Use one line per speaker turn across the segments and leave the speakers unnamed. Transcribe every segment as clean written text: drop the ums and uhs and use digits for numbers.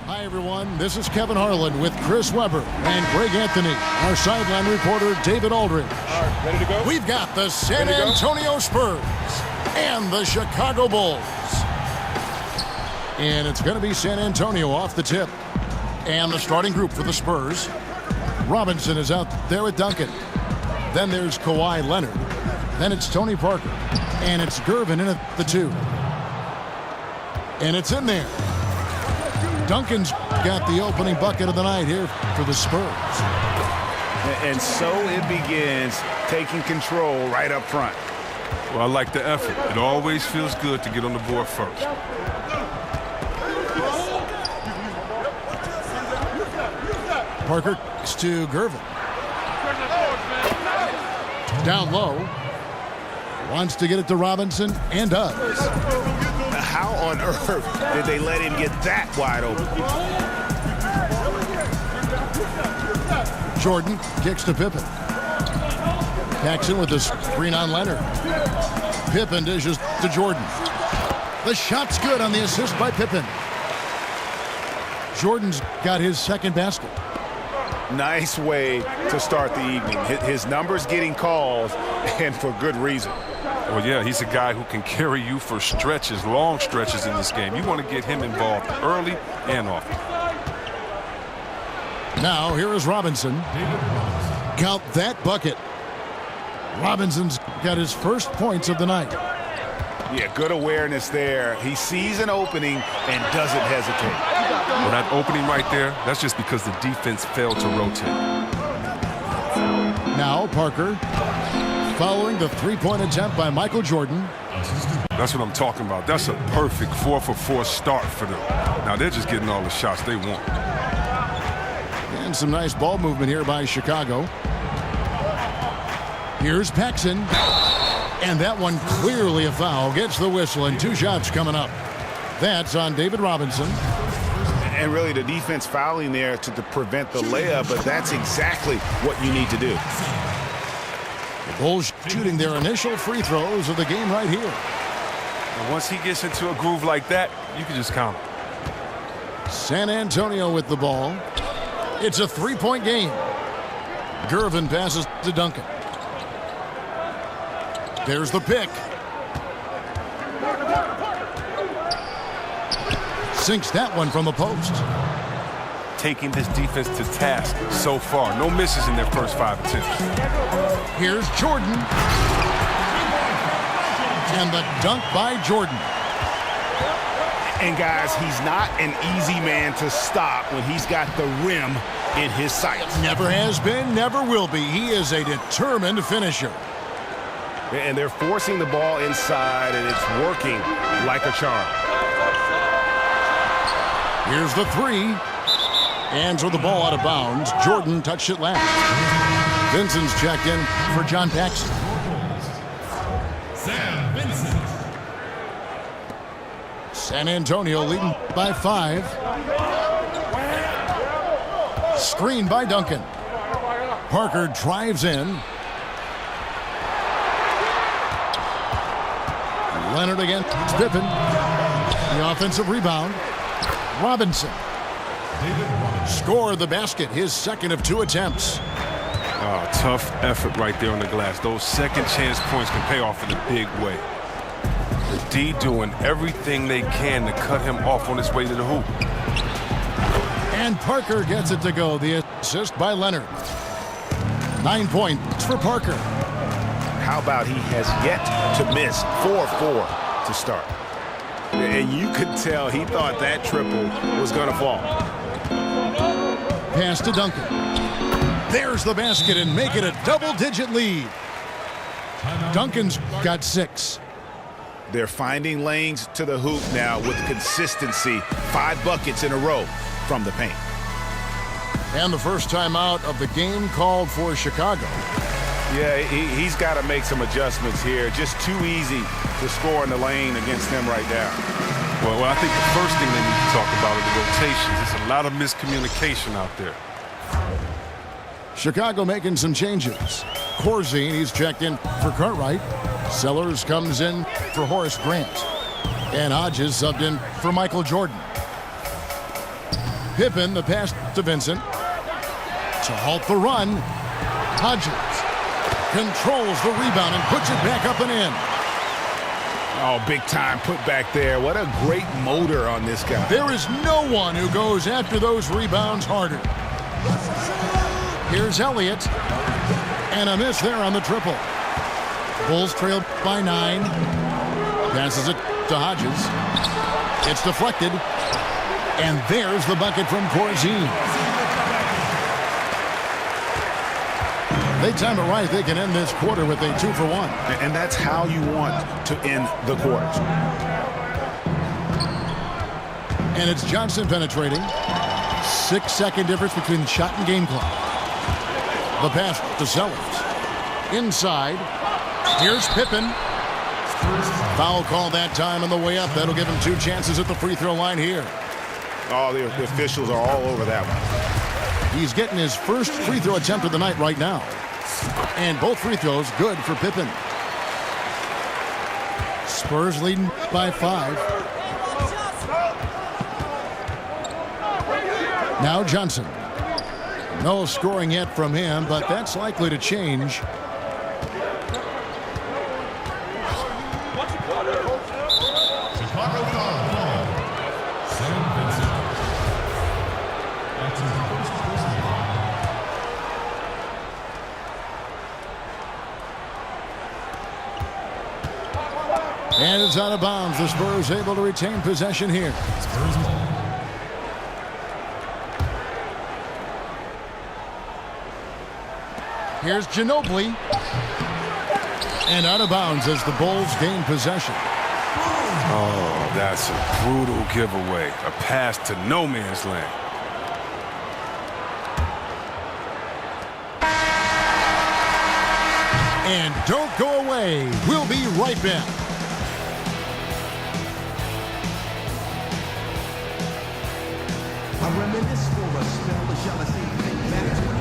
Hi, everyone. This is Kevin Harlan with Chris Webber and Greg Anthony. Our sideline reporter, David Aldridge.
All right, ready to go?
We've got the San Antonio Spurs and the Chicago Bulls. And it's going to be San Antonio off the tip. And the starting group for the Spurs. Robinson is out there with Duncan. Then there's Kawhi Leonard. Then it's Tony Parker. And it's Gervin in at the 2. And it's in there. Duncan's got the opening bucket of the night here for the Spurs.
And so it begins, taking control right up front.
Well, I like the effort. It always feels good to get on the board first.
Parker to Gervin. Down low. Wants to get it to Robinson and does.
How on earth did they let him get that wide open?
Jordan kicks to Pippen. Paxson with the screen on Leonard. Pippen dishes to Jordan. The shot's good on the assist by Pippen. Jordan's got his second basket.
Nice way to start the evening. His numbers getting called, and for good reason.
Well, yeah, he's a guy who can carry you for stretches, long stretches in this game. You want to get him involved early and often.
Now, here is Robinson. Count that bucket. Robinson's got his first points of the night.
Yeah, good awareness there. He sees an opening and doesn't hesitate.
Well, that opening right there, that's just because the defense failed to rotate.
Now, Parker. Following the three-point attempt by Michael Jordan.
That's what I'm talking about. That's a perfect 4-for-4 start for them. Now they're just getting all the shots they want.
And some nice ball movement here by Chicago. Here's Paxson. And that one clearly a foul. Gets the whistle and 2 shots coming up. That's on David Robinson.
And really the defense fouling there to prevent the layup, but that's exactly what you need to do.
Bulls shooting their initial free throws of the game right here.
And once he gets into a groove like that, you can just count him.
San Antonio with the ball. It's a 3-point game. Gervin passes to Duncan. There's the pick. Sinks that one from the post.
Taking this defense to task so far. No misses in their first 5 attempts.
Here's Jordan. And the dunk by Jordan.
And guys, he's not an easy man to stop when he's got the rim in his sights.
Never has been, never will be. He is a determined finisher.
And they're forcing the ball inside, and it's working like a charm.
Here's the 3. And so the ball out of bounds. Jordan touched it last. Vincent's checked in for John Paxson. San Antonio leading by 5. Screen by Duncan. Parker drives in. Leonard against Pippen. The offensive rebound. Robinson. Scored the basket, his second of 2 attempts.
Tough effort right there on the glass. Those second chance points can pay off in a big way. The D doing everything they can to cut him off on his way to the hoop.
And Parker gets it to go. The assist by Leonard. 9 points for Parker.
How about he has yet to miss 4-4 to start. And you could tell he thought that triple was going to fall.
Pass to Duncan. There's the basket and make it a double-digit lead. Duncan's got 6.
They're finding lanes to the hoop now with consistency. 5 buckets in a row from the paint.
And the first timeout of the game called for Chicago.
Yeah, he's got to make some adjustments here. Just too easy to score in the lane against him right now.
Well, I think the first thing they need to talk about are the rotations. There's a lot of miscommunication out there.
Chicago making some changes. Corzine, he's checked in for Cartwright. Sellers comes in for Horace Grant. And Hodges subbed in for Michael Jordan. Pippen, the pass to Vincent. To halt the run, Hodges controls the rebound and puts it back up and in.
Oh, big time put back there. What a great motor on this guy.
There is no one who goes after those rebounds harder. Here's Elliott. And a miss there on the triple. Bulls trail by 9. Passes it to Hodges. It's deflected. And there's the bucket from Corzine. They time it right. They can end this quarter with a 2-for-1.
And that's how you want to end the quarters.
And it's Johnson penetrating. 6-second difference between shot and game clock. The pass to Sellers. Inside. Here's Pippen. Foul call that time on the way up. That'll give him 2 chances at the free throw line here.
Oh, the officials are all over that one.
He's getting his first free throw attempt of the night right now. And both free throws good for Pippen. Spurs leading by 5. Now Johnson. No scoring yet from him, but that's likely to change. And it's out of bounds. The Spurs able to retain possession here. Here's Ginobili. And out of bounds as the Bulls gain possession.
Oh, that's a brutal giveaway. A pass to no man's land.
And don't go away. We'll be right back.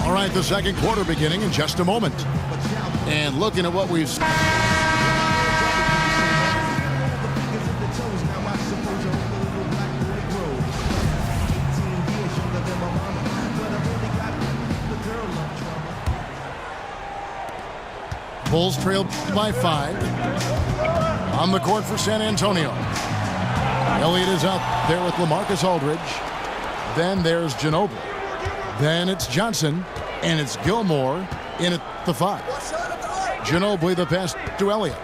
All right, the second quarter beginning in just a moment. And looking at what we've seen. Bulls trailed by 5. On the court for San Antonio. Elliott is out there with LaMarcus Aldridge. Then there's Ginobili. Then it's Johnson. And it's Gilmore in at the 5. Ginobili the pass to Elliott.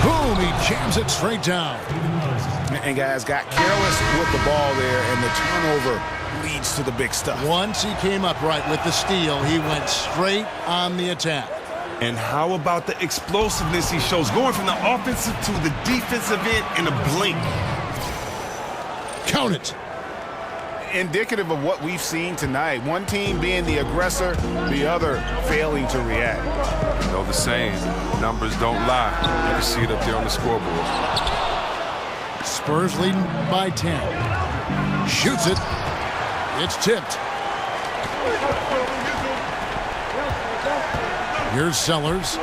Boom, he jams it straight down.
And guys got careless with the ball there, and the turnover leads to the big stuff.
Once he came up right with the steal, he went straight on the attack.
And how about the explosiveness he shows, going from the offensive to the defensive end in a blink.
Count it.
Indicative of what we've seen tonight. One team being the aggressor, the other failing to react.
You know the saying, numbers don't lie. You can see it up there on the scoreboard.
Spurs leading by 10. Shoots it. It's tipped. Here's Sellers.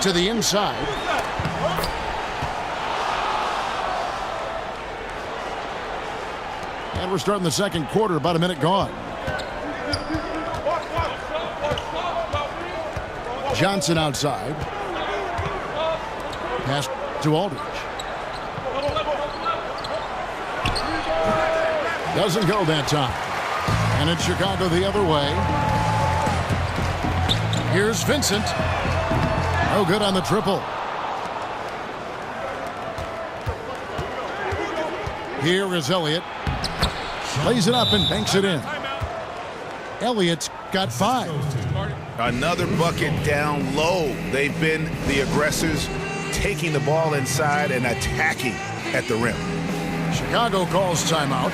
To the inside. And we're starting the second quarter, about a minute gone. Johnson outside. Pass to Aldridge. Doesn't go that time. And it's Chicago the other way. Here's Vincent. No good on the triple. Here is Elliott. Lays it up and banks it in. Elliott's got 5.
Another bucket down low. They've been the aggressors, taking the ball inside and attacking at the rim.
Chicago calls timeout.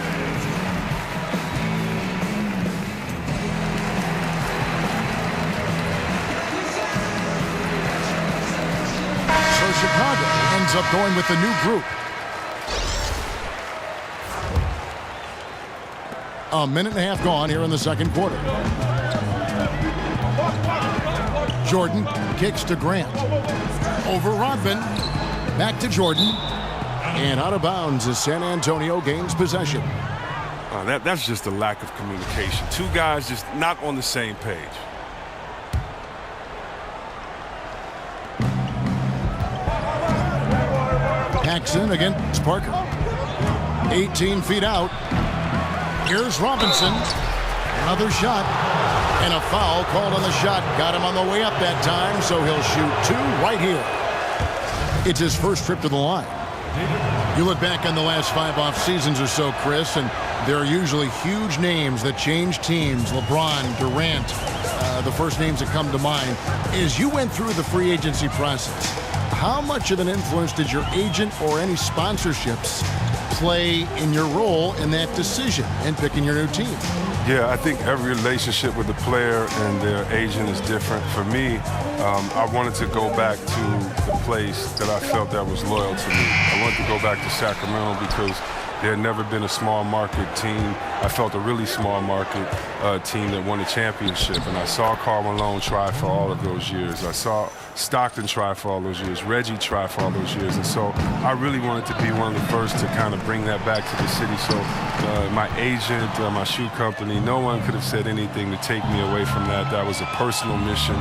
So Chicago ends up going with the new group. A minute and a half gone here in the second quarter. Jordan kicks to Grant. Over Rodman. Back to Jordan. And out of bounds as San Antonio gains possession.
That's just a lack of communication. Two guys just not on the same page.
Paxson against Parker. 18 feet out. Here's Robinson. Another shot. And a foul called on the shot. Got him on the way up that time, so he'll shoot two right here. It's his first trip to the line. You look back on the last 5 off seasons or so, Chris, and there are usually huge names that change teams. LeBron, Durant, the first names that come to mind. As you went through the free agency process, how much of an influence did your agent or any sponsorships play in your role in that decision in picking your new team?
Yeah, I think every relationship with the player and their agent is different. For me, I wanted to go back to the place that I felt that was loyal to me. I wanted to go back to Sacramento because there had never been a small market team. I felt a really small market team that won a championship. And I saw Karl Malone try for all of those years. I saw Stockton try for all those years. Reggie try for all those years. And so I really wanted to be one of the first to kind of bring that back to the city. So my agent, my shoe company, no one could have said anything to take me away from that. That was a personal mission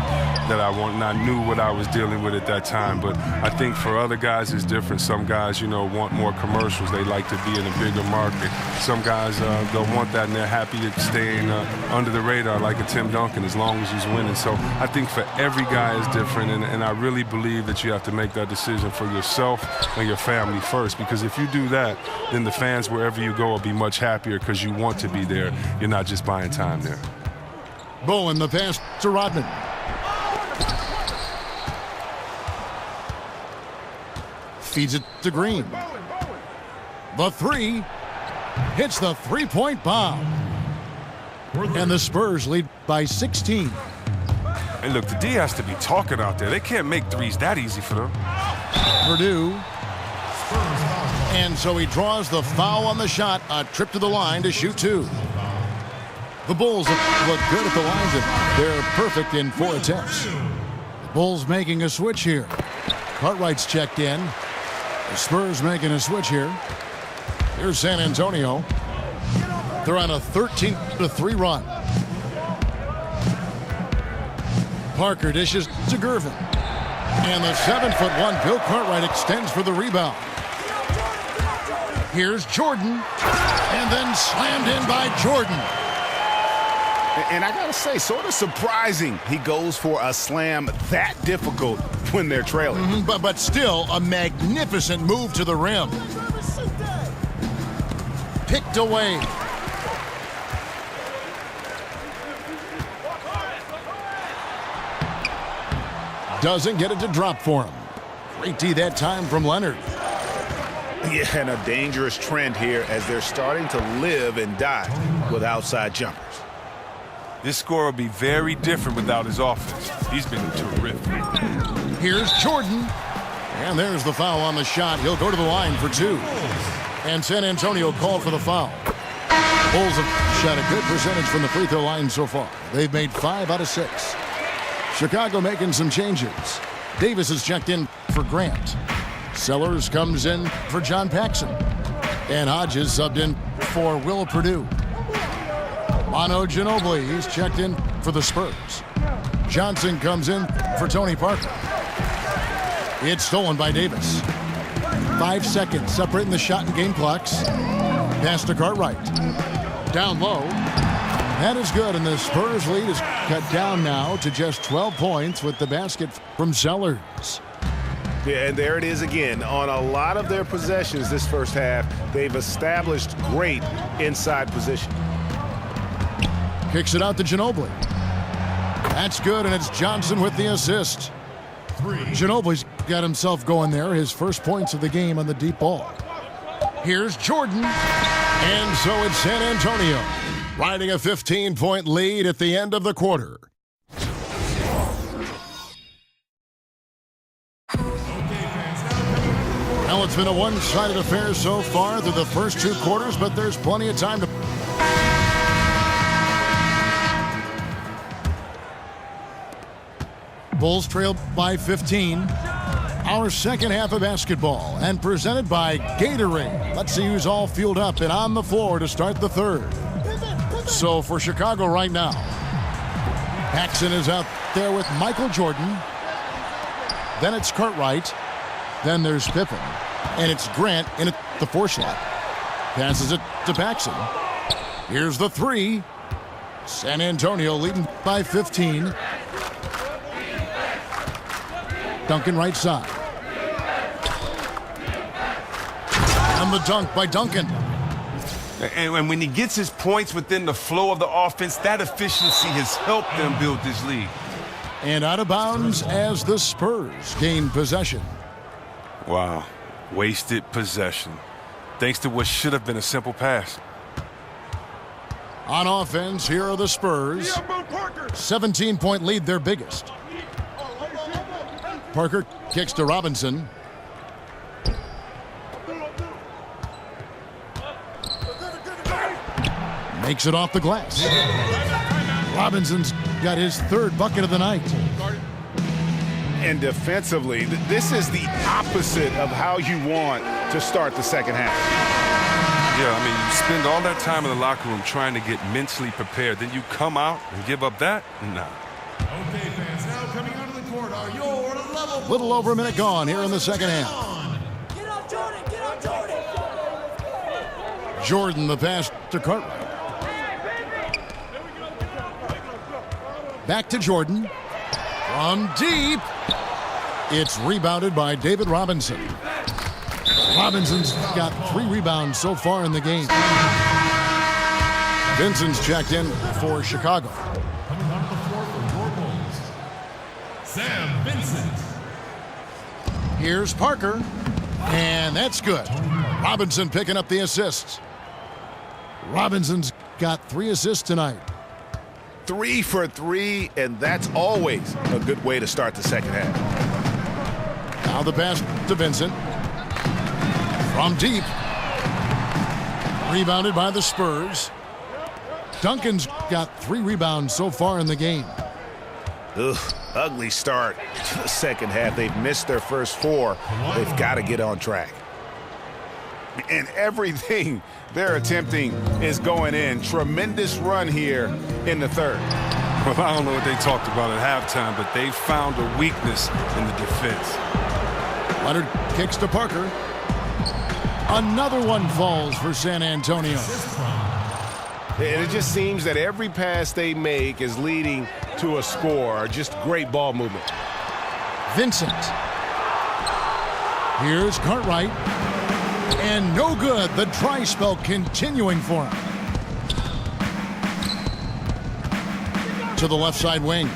that I want, and I knew what I was dealing with at that time. But I think for other guys it's different. Some guys, want more commercials. They like to be in a bigger market. Some guys don't want that, and they're happy to staying under the radar like a Tim Duncan as long as he's winning. So I think for every guy is different, and I really believe that you have to make that decision for yourself and your family first, because if you do that, then the fans wherever you go will be much happier because you want to be there. You're not just buying time there.
Bowen, the pass to Rodman. Feeds it to Green. The three hits the three-point bomb. And the Spurs lead by 16.
Hey, look, the D has to be talking out there. They can't make threes that easy for them.
Purdue. And so he draws the foul on the shot. A trip to the line to shoot two. The Bulls look good at the lines, and they're perfect in 4 attempts. The Bulls making a switch here. Cartwright's checked in. The Spurs making a switch here. Here's San Antonio. They're on a 13-3 run. Parker dishes to Gervin. And the 7'1" Bill Cartwright extends for the rebound. Here's Jordan. And then slammed in by Jordan.
And I gotta say, sort of surprising he goes for a slam that difficult when they're trailing.
But still a magnificent move to the rim. Picked away. Doesn't get it to drop for him. Great D that time from Leonard.
Yeah, and a dangerous trend here as they're starting to live and die with outside jumpers.
This score will be very different without his offense. He's been terrific.
Here's Jordan. And there's the foul on the shot. He'll go to the line for 2. And San Antonio called for the foul. Bulls have shot a good percentage from the free throw line so far. They've made 5 out of 6. Chicago making some changes. Davis is checked in for Grant. Sellers comes in for John Paxson. And Hodges subbed in for Will Purdue. Manu Ginobili, he's checked in for the Spurs. Johnson comes in for Tony Parker. It's stolen by Davis. 5 seconds separating the shot and game clocks. Pass to Cartwright. Down low. That is good, and the Spurs lead is cut down now to just 12 points with the basket from Sellers.
Yeah, and there it is again. On a lot of their possessions this first half, they've established great inside position.
Kicks it out to Ginobili. That's good, and it's Johnson with the assist. Ginobili's got himself going there, his first points of the game on the deep ball. Here's Jordan, and so it's San Antonio, riding a 15-point lead at the end of the quarter. Well, it's been a one-sided affair so far through the first 2 quarters, but there's plenty of time to... Bulls trail by 15. Our second half of basketball, and presented by Gatorade. Let's see who's all fueled up and on the floor to start the third. So for Chicago right now, Paxson is out there with Michael Jordan. Then it's Cartwright. Then there's Pippen. And it's Grant in at the 4 slot. Passes it to Paxson. Here's the 3. San Antonio leading by 15. Duncan right side. And the dunk by Duncan.
And when he gets his points within the flow of the offense, that efficiency has helped them build this lead.
And out of bounds as the Spurs gain possession.
Wow. Wasted possession. Thanks to what should have been a simple pass.
On offense, here are the Spurs. 17-point lead, their biggest. Parker kicks to Robinson. Makes it off the glass. Robinson's got his 3rd bucket of the night.
And defensively, this is the opposite of how you want to start the second half.
Yeah, I mean, you spend all that time in the locker room trying to get mentally prepared. Then you come out and give up that? Nah.
Okay, fans, now coming onto the court are your level.
Little over a minute gone here in the second half.
Get up, Jordan! Get up, Jordan!
Jordan, the pass to Cartwright. Back to Jordan. From deep. It's rebounded by David Robinson. Robinson's got 3 rebounds so far in the game. Vincent's checked in for Chicago.
Coming onto the floor for your Bulls, Sam Vincent.
Here's Parker. And that's good. Robinson picking up the assists. Robinson's got 3 assists tonight.
3 for 3, and that's always a good way to start the second half.
Now the pass to Vincent. From deep. Rebounded by the Spurs. Duncan's got 3 rebounds so far in the game.
Ugh, ugly start to the second half. They've missed their first 4. They've got to get on track. And everything they're attempting is going in. Tremendous run here in the third.
Well, I don't know what they talked about at halftime, but they found a weakness in the defense.
Leonard kicks to Parker. Another one falls for San Antonio.
And it just seems that every pass they make is leading to a score. Just great ball movement.
Vincent. Here's Cartwright. And no good. The dry spell continuing for him. To the left side wing.